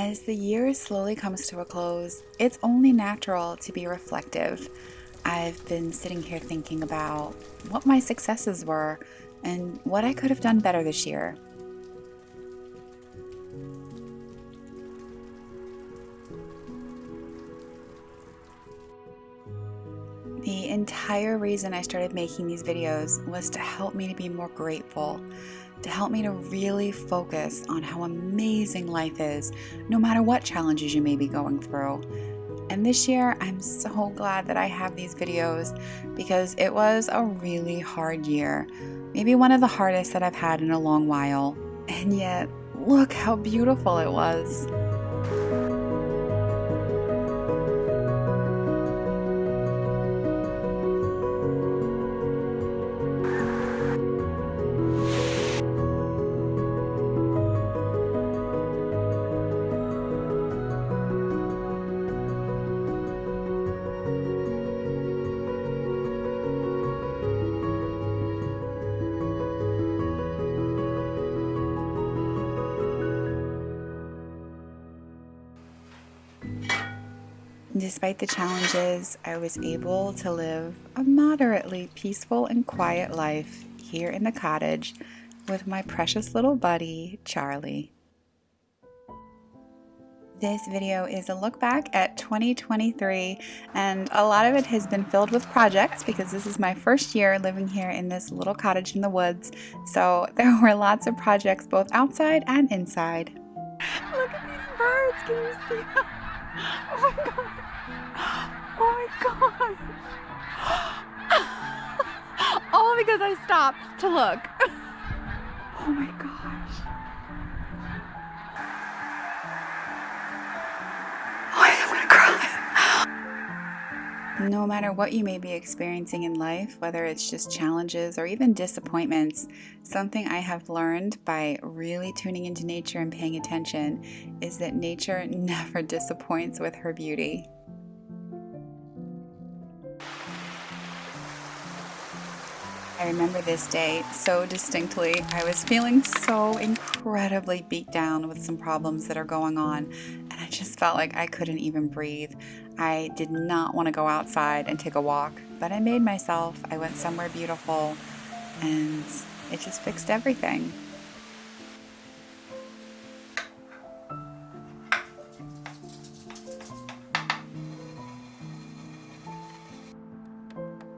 As the year slowly comes to a close, it's only natural to be reflective. I've been sitting here thinking about what my successes were and what I could have done better this year. The entire reason I started making these videos was to help me to be more grateful, to help me to really focus on how amazing life is, no matter what challenges you may be going through. And this year, I'm so glad that I have these videos because it was a really hard year, maybe one of the hardest that I've had in a long while. And yet, look how beautiful it was. Despite the challenges, I was able to live a moderately peaceful and quiet life here in the cottage with my precious little buddy, Charlie. This video is a look back at 2023, and a lot of it has been filled with projects because this is my first year living here in this little cottage in the woods. So there were lots of projects both outside and inside. Look at these birds, can you see them? Oh my god! Oh my god! All because I stopped to look. Oh my gosh. Oh, I'm gonna cry. No matter what you may be experiencing in life, whether it's just challenges or even disappointments, something I have learned by really tuning into nature and paying attention is that nature never disappoints with her beauty. I remember this day so distinctly. I was feeling so incredibly beat down with some problems that are going on, and I just felt like I couldn't even breathe. I did not want to go outside and take a walk, but I made myself. I went somewhere beautiful, and it just fixed everything.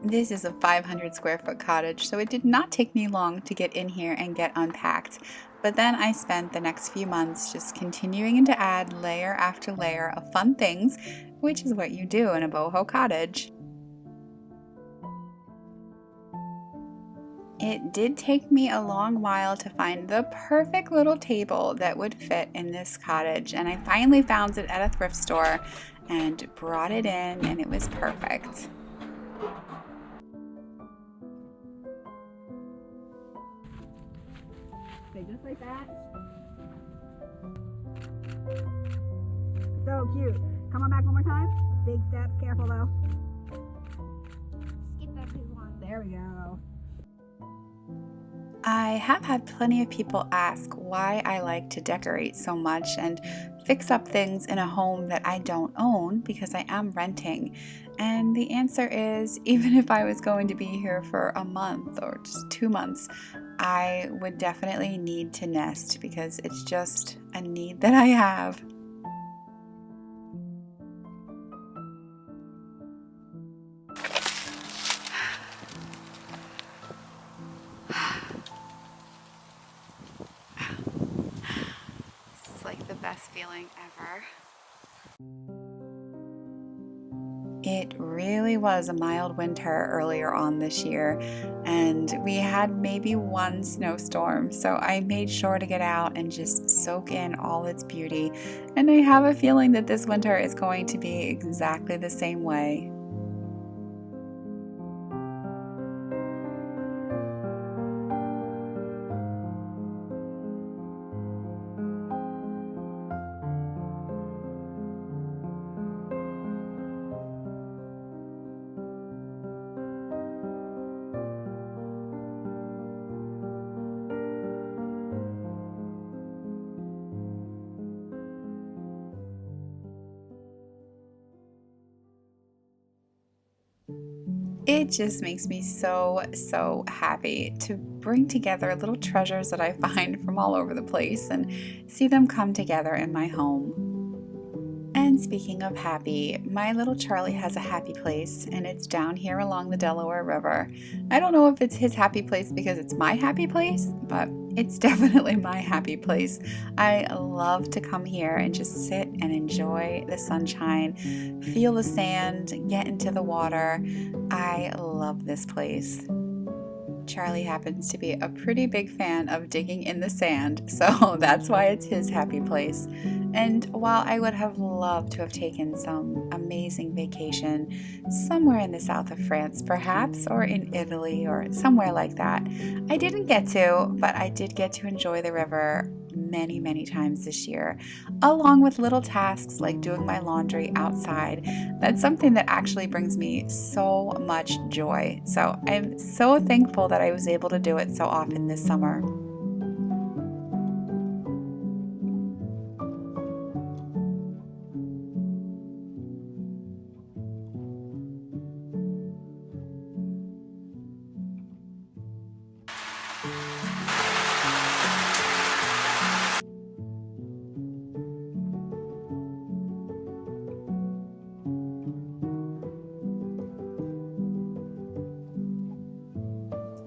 This is a 500 square foot cottage, so it did not take me long to get in here and get unpacked. But then I spent the next few months just continuing to add layer after layer of fun things, which is what you do in a boho cottage. It did take me a long while to find the perfect little table that would fit in this cottage, and I finally found it at a thrift store and brought it in, and it was perfect. Just like that. So cute. Come on back one more time. Big steps. Careful though. Skip back to one. There we go. I have had plenty of people ask why I like to decorate so much and fix up things in a home that I don't own because I am renting. And the answer is, even if I was going to be here for a month or just 2 months, I would definitely need to nest because it's just a need that I have. This is like the best feeling ever. It really was a mild winter earlier on this year, and we had maybe one snowstorm, so I made sure to get out and just soak in all its beauty, and I have a feeling that this winter is going to be exactly the same way. It just makes me so happy to bring together little treasures that I find from all over the place and see them come together in my home. And speaking of happy, my little Charlie has a happy place, and it's down here along the Delaware River. I don't know if it's his happy place because it's my happy place, but it's definitely my happy place. I love to come here and just sit and enjoy the sunshine, feel the sand, get into the water. I love this place. Charlie happens to be a pretty big fan of digging in the sand, so that's why it's his happy place. And while I would have loved to have taken some amazing vacation somewhere in the south of France, perhaps, or in Italy, or somewhere like that, I didn't get to, but I did get to enjoy the river many times this year, along with little tasks like doing my laundry outside. That's something that actually brings me so much joy. So I'm so thankful that I was able to do it so often this summer.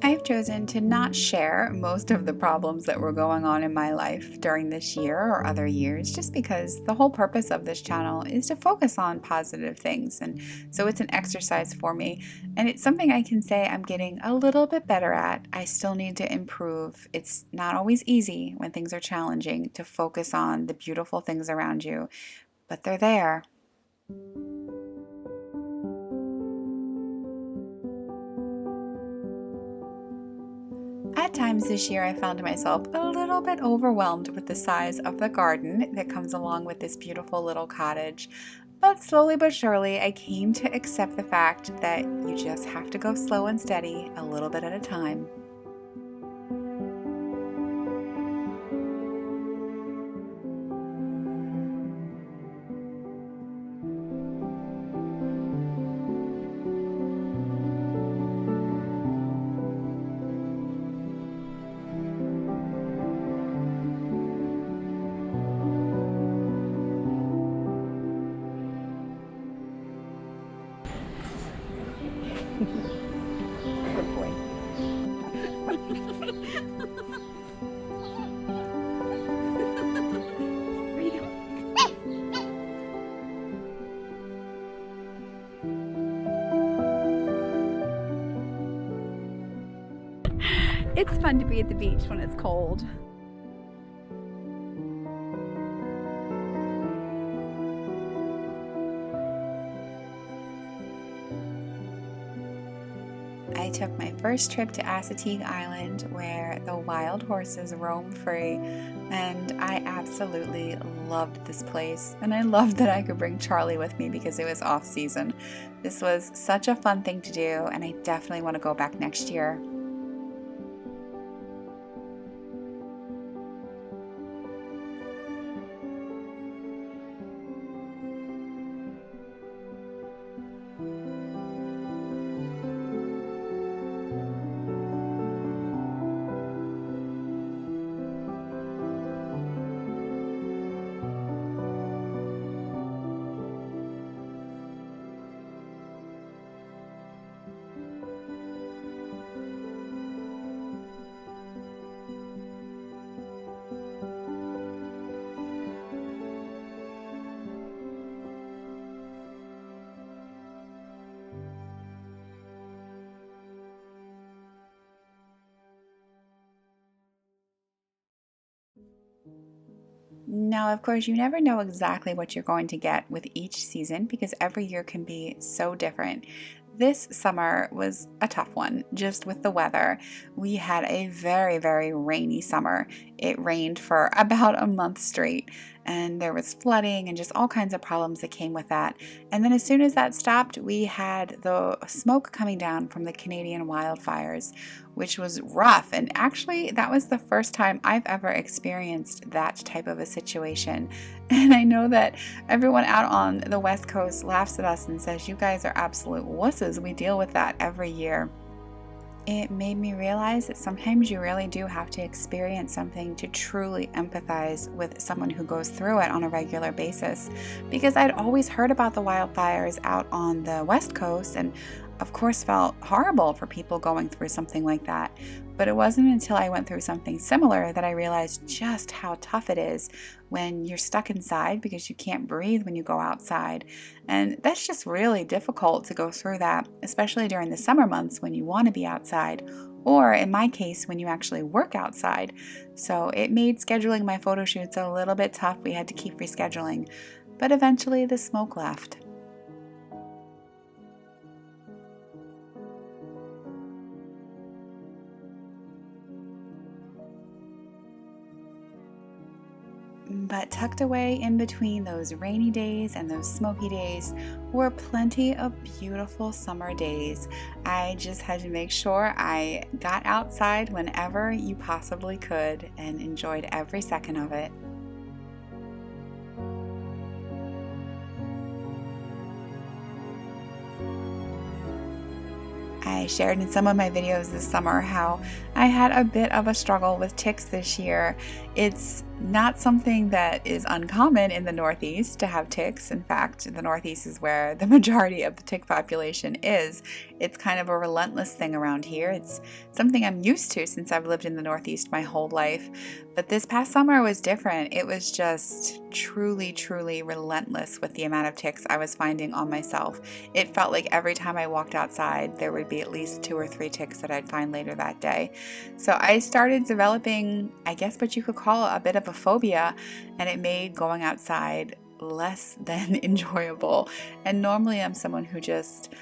I've chosen to not share most of the problems that were going on in my life during this year or other years, just because the whole purpose of this channel is to focus on positive things. And so it's an exercise for me, and it's something I can say I'm getting a little bit better at. I still need to improve. It's not always easy when things are challenging to focus on the beautiful things around you, but they're there. At times this year, I found myself a little bit overwhelmed with the size of the garden that comes along with this beautiful little cottage. But slowly but surely, I came to accept the fact that you just have to go slow and steady, a little bit at a time. Good boy. It's fun to be at the beach when it's cold. I took my first trip to Assateague Island where the wild horses roam free, and I absolutely loved this place, and I loved that I could bring Charlie with me because it was off season. This was such a fun thing to do, and I definitely want to go back next year. Now, of course, you never know exactly what you're going to get with each season because every year can be so different. This summer was a tough one, just with the weather. We had a very rainy summer. It rained for about a month straight, and there was flooding and just all kinds of problems that came with that. And then as soon as that stopped, we had the smoke coming down from the Canadian wildfires, which was rough. And actually, that was the first time I've ever experienced that type of a situation. And I know that everyone out on the West Coast laughs at us and says, "You guys are absolute wusses. We deal with that every year." It made me realize that sometimes you really do have to experience something to truly empathize with someone who goes through it on a regular basis. Because I'd always heard about the wildfires out on the West Coast and, of course, felt horrible for people going through something like that. But it wasn't until I went through something similar that I realized just how tough it is when you're stuck inside because you can't breathe when you go outside. And that's just really difficult to go through that, especially during the summer months when you want to be outside, or in my case, when you actually work outside. So it made scheduling my photo shoots a little bit tough. We had to keep rescheduling, but eventually the smoke left. But tucked away in between those rainy days and those smoky days were plenty of beautiful summer days. I just had to make sure I got outside whenever you possibly could and enjoyed every second of it. I shared in some of my videos this summer how I had a bit of a struggle with ticks this year. It's not something that is uncommon in the Northeast to have ticks. In fact, the Northeast is where the majority of the tick population is. It's kind of a relentless thing around here. It's something I'm used to since I've lived in the Northeast my whole life. But this past summer was different. It was just truly, truly relentless with the amount of ticks I was finding on myself. It felt like every time I walked outside, there would be at least 2 or 3 ticks that I'd find later that day. So I started developing, I guess what you could call a bit of a phobia, and it made going outside less than enjoyable. And normally I'm someone who just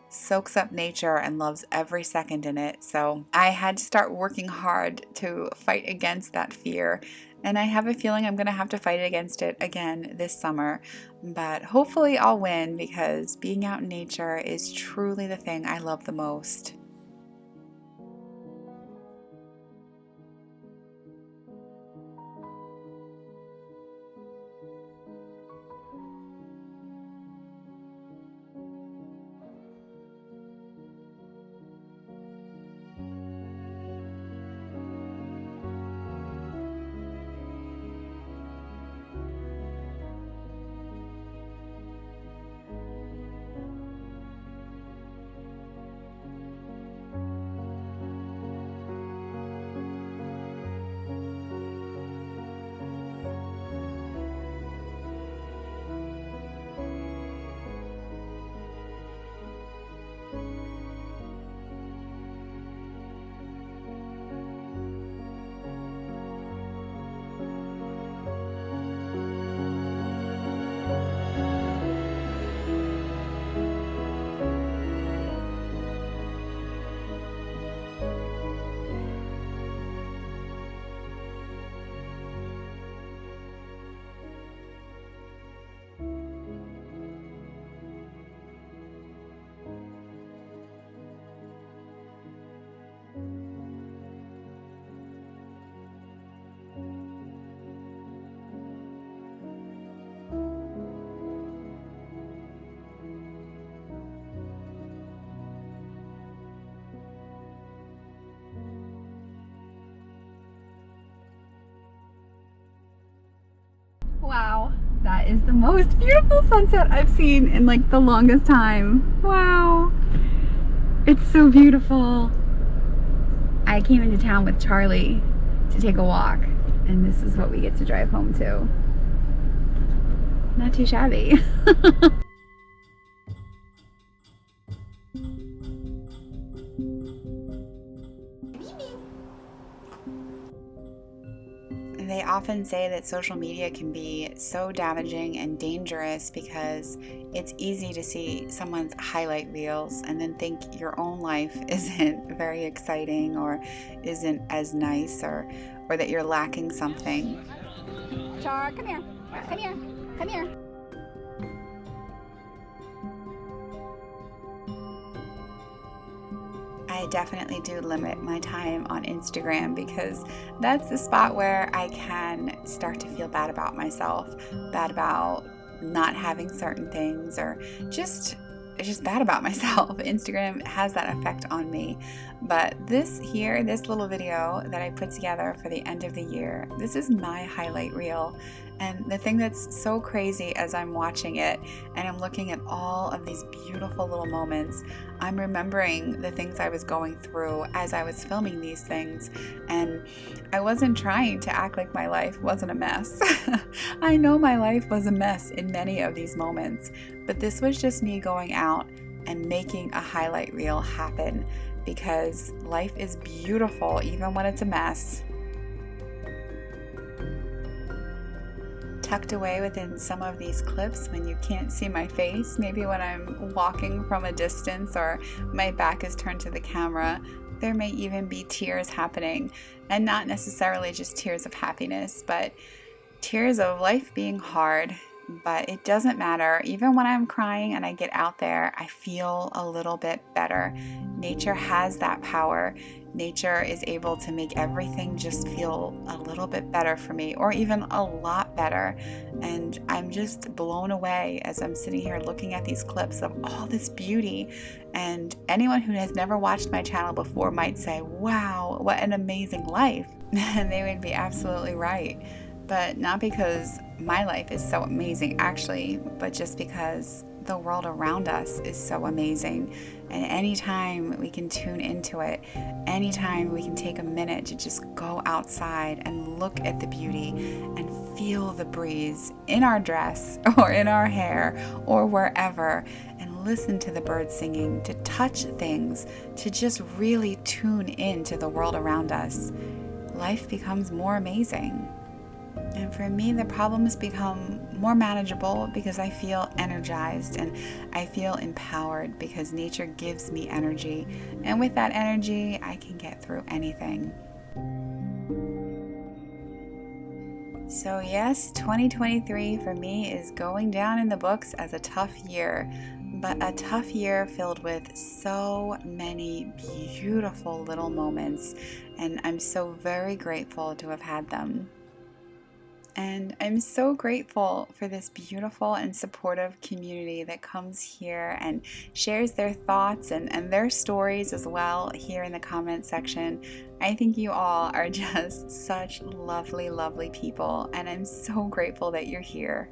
soaks up nature and loves every second in it. So I had to start working hard to fight against that fear. And I have a feeling I'm going to have to fight against it again this summer. But hopefully I'll win because being out in nature is truly the thing I love the most. Wow, that is the most beautiful sunset I've seen in like the longest time. Wow, it's so beautiful. I came into town with Charlie to take a walk, and this is what we get to drive home to. Not too shabby. They often say that social media can be so damaging and dangerous because it's easy to see someone's highlight reels and then think your own life isn't very exciting or isn't as nice or that you're lacking something. Char, come here. Come here. Come here. I definitely do limit my time on Instagram because that's the spot where I can start to feel bad about myself, bad about not having certain things, or just bad about myself. Instagram has that effect on me. But this little video that I put together for the end of the year, this is my highlight reel. And the thing that's so crazy as I'm watching it and I'm looking at all of these beautiful little moments, I'm remembering the things I was going through as I was filming these things. And I wasn't trying to act like my life wasn't a mess. I know my life was a mess in many of these moments, but this was just me going out and making a highlight reel happen, because life is beautiful even when it's a mess. Tucked away within some of these clips when you can't see my face, maybe when I'm walking from a distance or my back is turned to the camera, there may even be tears happening, and not necessarily just tears of happiness, but tears of life being hard. But it doesn't matter. Even when I'm crying and I get out there, I feel a little bit better. Nature has that power. Nature is able to make everything just feel a little bit better for me, or even a lot better. And I'm just blown away as I'm sitting here looking at these clips of all this beauty. And anyone who has never watched my channel before might say, wow, what an amazing life. And they would be absolutely right. But not because my life is so amazing, actually, but just because the world around us is so amazing. And anytime we can tune into it, anytime we can take a minute to just go outside and look at the beauty and feel the breeze in our dress or in our hair or wherever, and listen to the birds singing, to touch things, to just really tune into the world around us, life becomes more amazing. And for me, the problems become more manageable because I feel energized and I feel empowered because nature gives me energy. And with that energy, I can get through anything. So yes, 2023 for me is going down in the books as a tough year, but a tough year filled with so many beautiful little moments. And I'm so very grateful to have had them. And I'm so grateful for this beautiful and supportive community that comes here and shares their thoughts and their stories as well here in the comment section. I think you all are just such lovely, lovely people, and I'm so grateful that you're here.